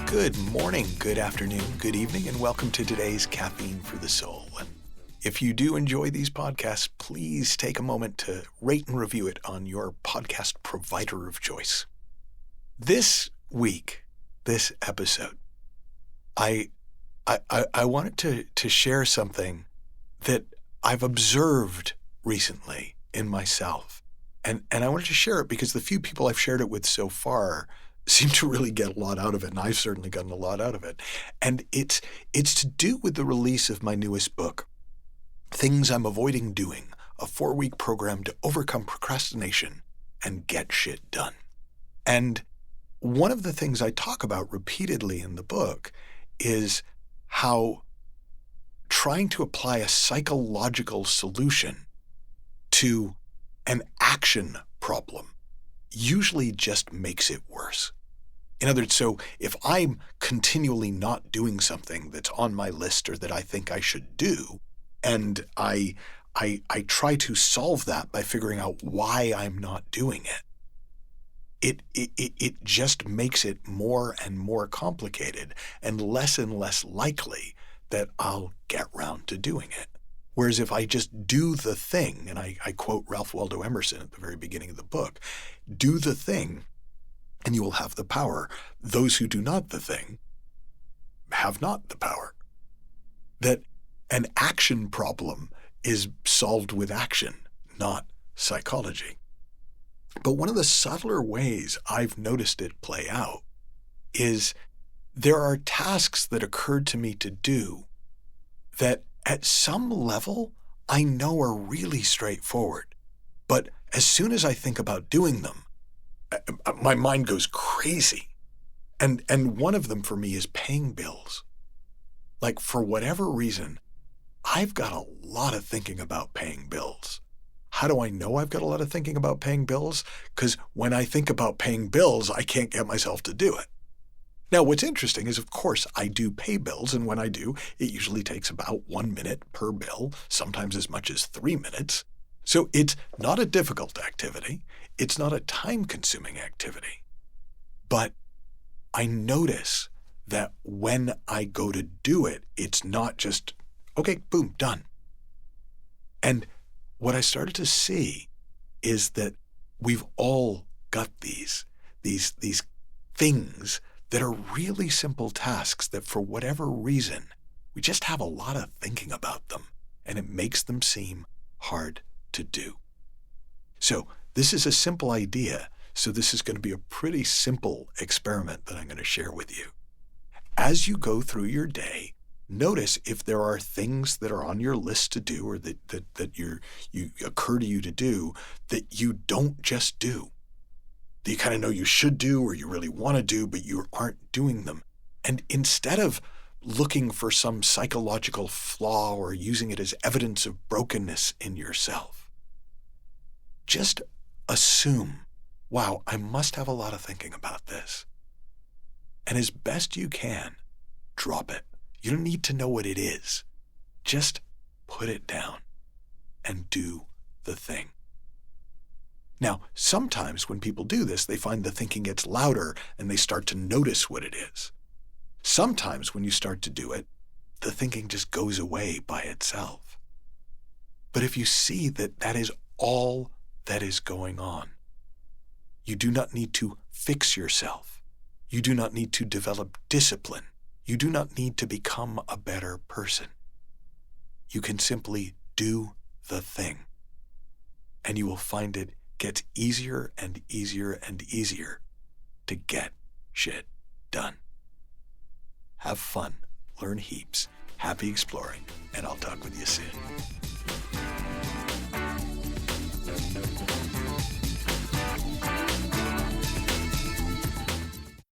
Good morning, good afternoon, good evening, and welcome to today's Caffeine for the Soul. And if you do enjoy these podcasts, please take a moment to rate and review it on your podcast provider of choice. This week, this episode, I wanted to share something that I've observed recently in myself. And I wanted to share it because the few people I've shared it with so far seem to really get a lot out of it, and I've certainly gotten a lot out of it. And it's to do with the release of my newest book, Things I'm Avoiding Doing, a 4-week program to overcome procrastination and get shit done. And one of the things I talk about repeatedly in the book is how trying to apply a psychological solution to an action problem usually just makes it worse. In other words, so if I'm continually not doing something that's on my list or that I think I should do, and I try to solve that by figuring out why I'm not doing it, it just makes it more and more complicated and less likely that I'll get round to doing it. Whereas if I just do the thing, and I quote Ralph Waldo Emerson at the very beginning of the book, do the thing and you will have the power. Those who do not the thing have not the power. That an action problem is solved with action, not psychology. But one of the subtler ways I've noticed it play out is there are tasks that occurred to me to do that at some level I know are really straightforward. But as soon as I think about doing them, my mind goes crazy. And one of them for me is paying bills. Like, for whatever reason, I've got a lot of thinking about paying bills. How do I know I've got a lot of thinking about paying bills? Because when I think about paying bills, I can't get myself to do it. Now, what's interesting is, of course, I do pay bills, and when I do, it usually takes about 1 minute per bill, sometimes as much as 3 minutes. So it's not a difficult activity. It's not a time-consuming activity. But I notice that when I go to do it, it's not just, okay, boom, done. And what I started to see is that we've all got these things that are really simple tasks that for whatever reason, we just have a lot of thinking about them, and it makes them seem hard to do. So this is a simple idea, so this is going to be a pretty simple experiment that I'm going to share with you. As you go through your day, notice if there are things that are on your list to do or that you occur to you to do that you don't just do. That you kind of know you should do or you really want to do, but you aren't doing them. And instead of looking for some psychological flaw or using it as evidence of brokenness in yourself, just assume, wow, I must have a lot of thinking about this. And as best you can, drop it. You don't need to know what it is. Just put it down and do the thing. Now, sometimes when people do this, they find the thinking gets louder and they start to notice what it is. Sometimes when you start to do it, the thinking just goes away by itself. But if you see that that is all that is going on, you do not need to fix yourself. You do not need to develop discipline. You do not need to become a better person. You can simply do the thing, and you will find it gets easier and easier and easier to get shit done. Have fun, learn heaps, happy exploring, and I'll talk with you soon.